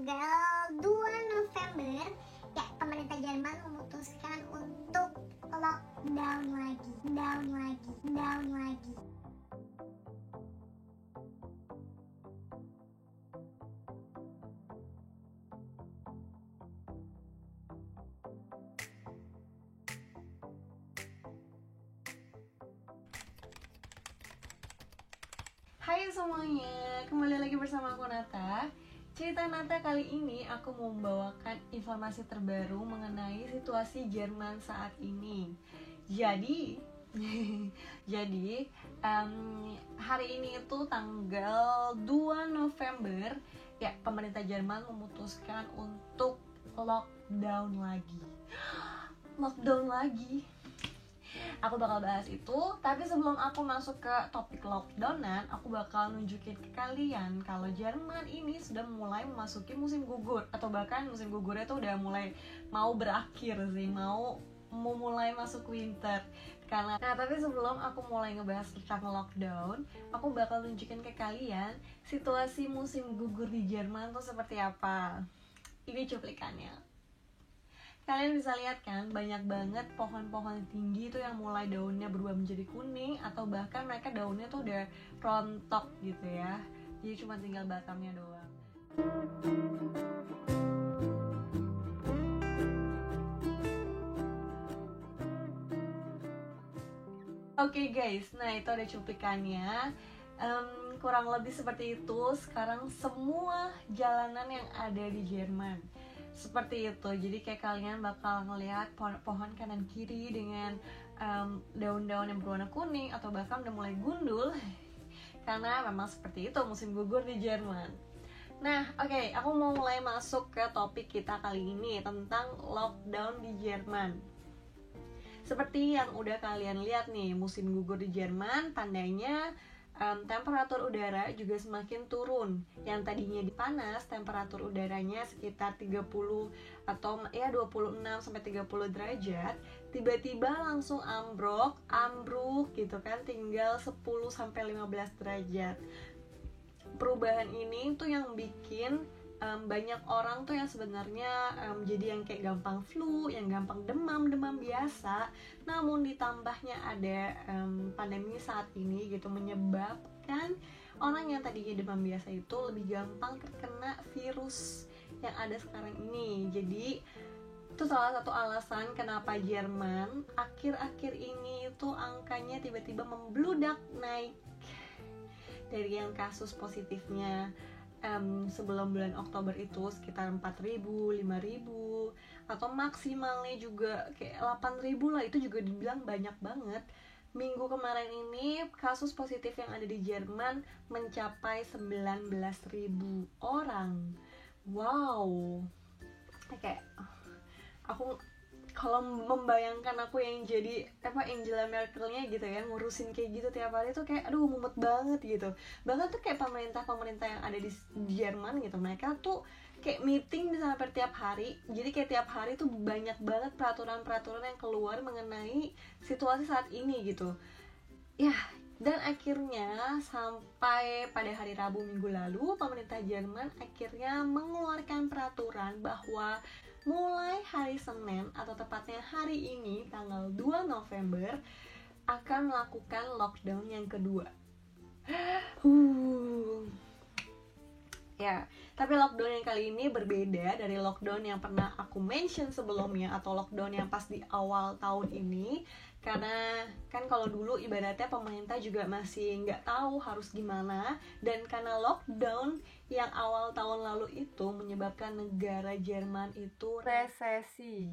tanggal 2 November ya, pemerintah Jerman memutuskan untuk lockdown lagi. Hai semuanya, kembali lagi bersama aku Nata. Cerita Nata kali ini aku mau membawakan informasi terbaru mengenai situasi Jerman saat ini. Jadi hari ini itu tanggal 2 November ya, pemerintah Jerman memutuskan untuk lockdown lagi. Aku bakal bahas itu, tapi sebelum aku masuk ke topik lockdownan, aku bakal nunjukin ke kalian kalau Jerman ini sudah mulai memasuki musim gugur, atau bahkan musim gugurnya tuh udah mulai mau berakhir sih, mau mulai masuk winter. Tapi sebelum aku mulai ngebahas tentang lockdown, aku bakal nunjukin ke kalian situasi musim gugur di Jerman tuh seperti apa. Ini cuplikannya. Kalian bisa lihat kan, banyak banget pohon-pohon tinggi itu yang mulai daunnya berubah menjadi kuning, atau bahkan mereka daunnya tuh udah rontok gitu ya. Jadi cuma tinggal batangnya doang. Oke guys, nah itu ada cuplikannya. Kurang lebih seperti itu sekarang semua jalanan yang ada di Jerman. Seperti itu, jadi kayak kalian bakal ngelihat pohon kanan kiri dengan daun-daun yang berwarna kuning atau bahkan udah mulai gundul karena memang seperti itu musim gugur di Jerman. Nah, oke, aku mau mulai masuk ke topik kita kali ini tentang lockdown di Jerman. Seperti yang udah kalian lihat nih, musim gugur di Jerman tandanya temperatur udara juga semakin turun. Yang tadinya panas, temperatur udaranya sekitar 30 atau ya 26 sampai 30 derajat, tiba-tiba langsung ambruk gitu kan, tinggal 10 sampai 15 derajat. Perubahan ini tuh yang bikin banyak orang tuh yang sebenarnya jadi yang kayak gampang flu, yang gampang demam biasa. Namun ditambahnya ada pandemi saat ini gitu, menyebabkan orang yang tadinya demam biasa itu lebih gampang terkena virus yang ada sekarang ini. Jadi itu salah satu alasan kenapa Jerman akhir-akhir ini itu angkanya tiba-tiba membludak naik dari yang kasus positifnya sebelum bulan Oktober itu sekitar 4.000, 5.000, atau maksimalnya juga kayak 8.000 lah. Itu juga dibilang banyak banget. Minggu kemarin ini kasus positif yang ada di Jerman mencapai 19.000 orang. Wow. Kayak aku kalau membayangkan aku yang jadi Angela Merkelnya gitu ya, ngurusin kayak gitu tiap hari tuh kayak aduh mumet banget gitu. Bahkan tuh kayak pemerintah yang ada di Jerman gitu, mereka tuh kayak meeting bisa sampai tiap hari. Jadi kayak tiap hari tuh banyak banget peraturan-peraturan yang keluar mengenai situasi saat ini gitu. Ya, dan akhirnya sampai pada hari Rabu minggu lalu, pemerintah Jerman akhirnya mengeluarkan peraturan bahwa mulai hari Senin atau tepatnya hari ini tanggal 2 November akan melakukan lockdown yang kedua. Ya, tapi lockdown yang kali ini berbeda dari lockdown yang pernah aku mention sebelumnya atau lockdown yang pas di awal tahun ini. Karena kan kalau dulu ibaratnya pemerintah juga masih nggak tahu harus gimana, dan karena lockdown yang awal tahun lalu itu menyebabkan negara Jerman itu resesi.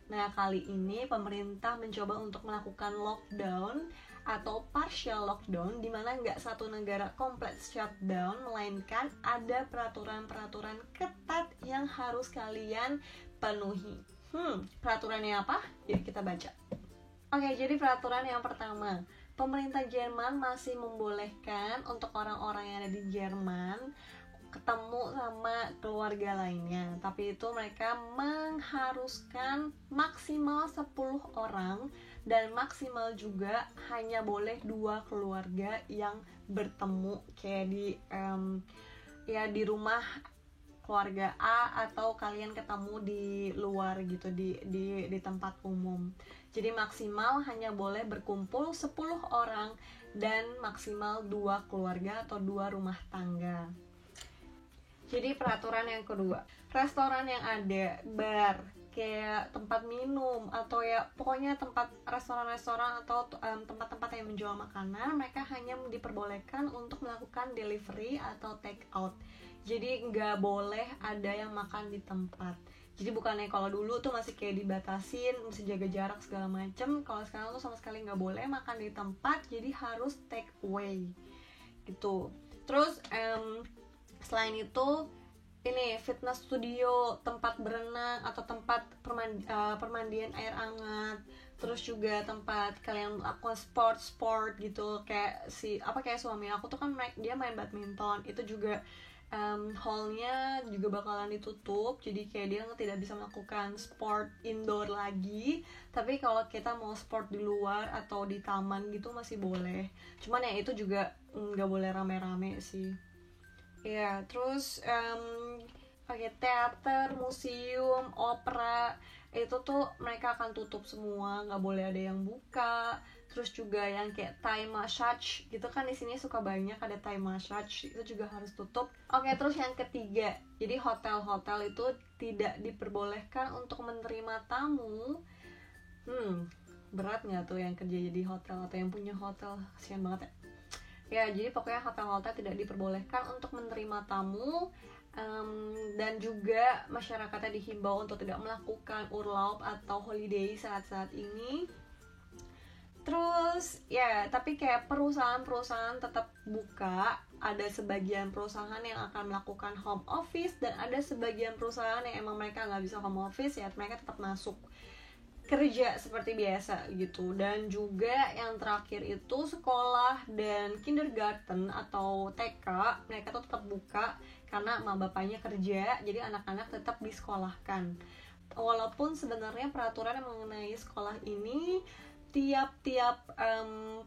Nah, kali ini pemerintah mencoba untuk melakukan lockdown atau partial lockdown, di mana nggak satu negara komplit shutdown, melainkan ada peraturan-peraturan ketat yang harus kalian penuhi. Peraturannya apa? Yuk kita baca. Oke, jadi peraturan yang pertama, pemerintah Jerman masih membolehkan untuk orang-orang yang ada di Jerman ketemu sama keluarga lainnya, tapi itu mereka mengharuskan maksimal 10 orang dan maksimal juga hanya boleh 2 keluarga yang bertemu kayak di rumah keluarga A atau kalian ketemu di luar gitu, di tempat umum. Jadi maksimal hanya boleh berkumpul 10 orang dan maksimal 2 keluarga atau 2 rumah tangga. Jadi peraturan yang kedua, restoran yang ada, bar, kayak tempat minum atau ya pokoknya tempat restoran-restoran atau tempat-tempat yang menjual makanan, mereka hanya diperbolehkan untuk melakukan delivery atau take out. Jadi nggak boleh ada yang makan di tempat. Jadi bukannya kalau dulu tuh masih kayak dibatasin, mesti jaga jarak segala macem. Kalau sekarang tuh sama sekali nggak boleh makan di tempat, jadi harus take away gitu. Terus selain itu ini fitness studio, tempat berenang atau tempat permandian air hangat, terus juga tempat kalian melakukan sport gitu, kayak suami aku tuh kan dia main badminton, itu juga hallnya juga bakalan ditutup, jadi kayak dia tidak bisa melakukan sport indoor lagi. Tapi kalau kita mau sport di luar atau di taman gitu masih boleh, cuman ya itu juga nggak boleh rame-rame sih. Ya, terus teater, museum, opera itu tuh mereka akan tutup semua, nggak boleh ada yang buka. Terus juga yang kayak Thai massage gitu kan di sini suka banyak ada Thai massage, itu juga harus tutup. Terus yang ketiga, jadi hotel-hotel itu tidak diperbolehkan untuk menerima tamu. Berat nggak tuh yang kerja jadi hotel atau yang punya hotel, kasian banget ya. Ya, jadi pokoknya hotel-hotel tidak diperbolehkan untuk menerima tamu, dan juga masyarakatnya dihimbau untuk tidak melakukan urlaub atau holiday saat-saat ini. Terus ya, tapi kayak perusahaan-perusahaan tetap buka. Ada sebagian perusahaan yang akan melakukan home office dan ada sebagian perusahaan yang emang mereka nggak bisa home office, ya mereka tetap masuk kerja seperti biasa gitu. Dan juga yang terakhir itu sekolah dan kindergarten atau TK, mereka tuh tetap buka karena emak bapaknya kerja, jadi anak-anak tetap disekolahkan. Walaupun sebenarnya peraturan yang mengenai sekolah ini tiap-tiap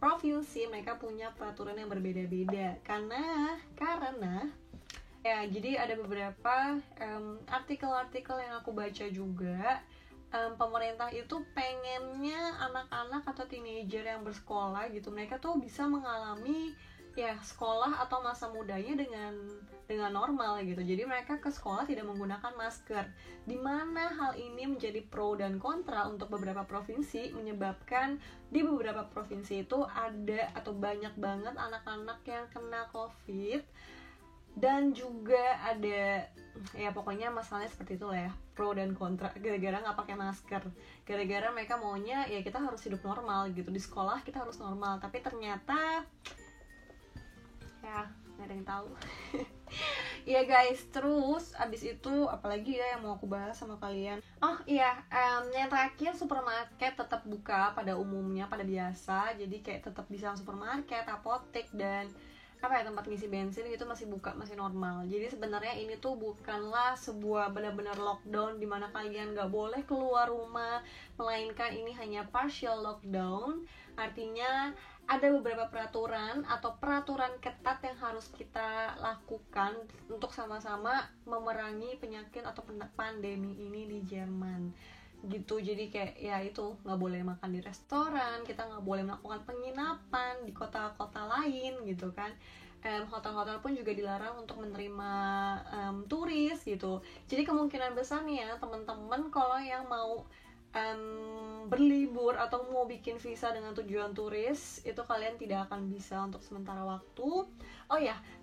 provinsi mereka punya peraturan yang berbeda-beda karena ya, jadi ada beberapa artikel-artikel yang aku baca juga. Pemerintah itu pengennya anak-anak atau teenager yang bersekolah gitu, mereka tuh bisa mengalami ya sekolah atau masa mudanya dengan normal gitu. Jadi mereka ke sekolah tidak menggunakan masker, dimana hal ini menjadi pro dan kontra untuk beberapa provinsi, menyebabkan di beberapa provinsi itu ada atau banyak banget anak-anak yang kena COVID. Dan juga ada ya pokoknya masalahnya seperti itu lah ya, pro dan kontra, gara-gara nggak pakai masker, gara-gara mereka maunya ya kita harus hidup normal gitu, di sekolah kita harus normal, tapi ternyata ya nggak ada yang tahu. Ya guys, terus abis itu apalagi ya yang mau aku bahas sama kalian. Yang terakhir, supermarket tetap buka pada umumnya, pada biasa, jadi kayak tetap bisa supermarket, apotek, dan tempat ngisi bensin gitu masih buka, masih normal. Jadi sebenarnya ini tuh bukanlah sebuah benar-benar lockdown di mana kalian nggak boleh keluar rumah, melainkan ini hanya partial lockdown. Artinya ada beberapa peraturan atau peraturan ketat yang harus kita lakukan untuk sama-sama memerangi penyakit atau pandemi ini di Jerman gitu. Jadi kayak ya itu, nggak boleh makan di restoran, kita nggak boleh melakukan penginapan di kota-kota lain gitu kan. Hotel-hotel pun juga dilarang untuk menerima turis gitu. Jadi kemungkinan besar nih ya teman-teman, kalau yang mau berlibur atau mau bikin visa dengan tujuan turis, itu kalian tidak akan bisa untuk sementara waktu.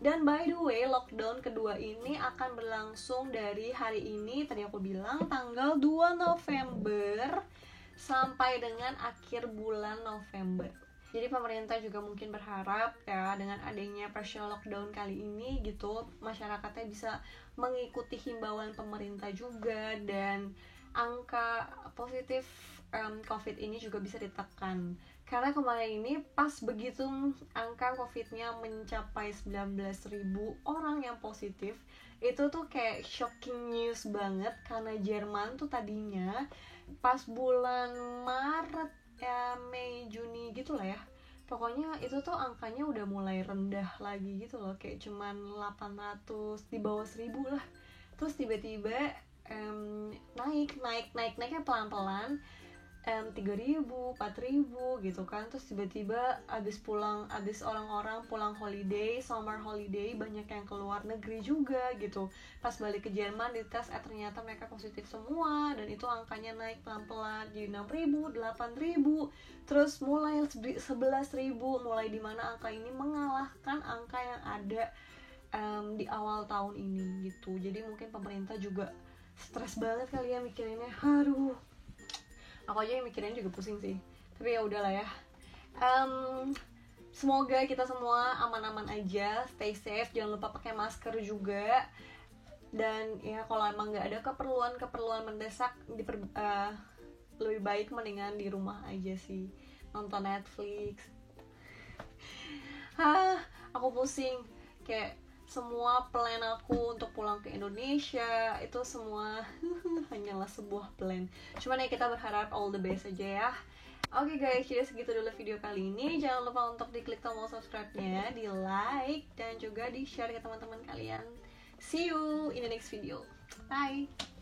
Dan by the way, lockdown kedua ini akan berlangsung dari hari ini, tadi aku bilang tanggal 2 November sampai dengan akhir bulan November. Jadi pemerintah juga mungkin berharap ya dengan adanya partial lockdown kali ini gitu, masyarakatnya bisa mengikuti himbauan pemerintah juga, dan angka positif COVID ini juga bisa ditekan. Karena kemarin ini pas begitu angka COVID-nya mencapai 19.000 orang yang positif, itu tuh kayak shocking news banget. Karena Jerman tuh tadinya pas bulan Maret ya, Mei, Juni gitu lah ya, pokoknya itu tuh angkanya udah mulai rendah lagi gitu loh, kayak cuman 800, di bawah 1000 lah. terus tiba-tiba naiknya pelan-pelan, 3.000, 4.000 gitu kan. Terus tiba-tiba abis orang-orang pulang holiday, summer holiday, banyak yang keluar negeri juga gitu. Pas balik ke Jerman dites, ternyata mereka positif semua, dan itu angkanya naik pelan-pelan jadi 6.000, 8.000, terus mulai 11.000, mulai dimana angka ini mengalahkan angka yang ada di awal tahun ini gitu. Jadi mungkin pemerintah juga stres banget kali ya mikirinnya. Aduh, aku aja yang mikirin juga pusing sih, tapi ya udahlah ya. Semoga kita semua aman-aman aja, stay safe, jangan lupa pakai masker juga. Dan ya kalau emang nggak ada keperluan mendesak, lebih baik mendingan di rumah aja sih, nonton Netflix. Aku pusing, kayak semua plan aku untuk pulang ke Indonesia itu semua hanyalah sebuah plan. Cuman ya kita berharap all the best aja ya. Oke guys, jadi segitu dulu video kali ini. Jangan lupa untuk diklik tombol subscribe-nya, di like, dan juga di share ke teman-teman kalian. See you in the next video. Bye.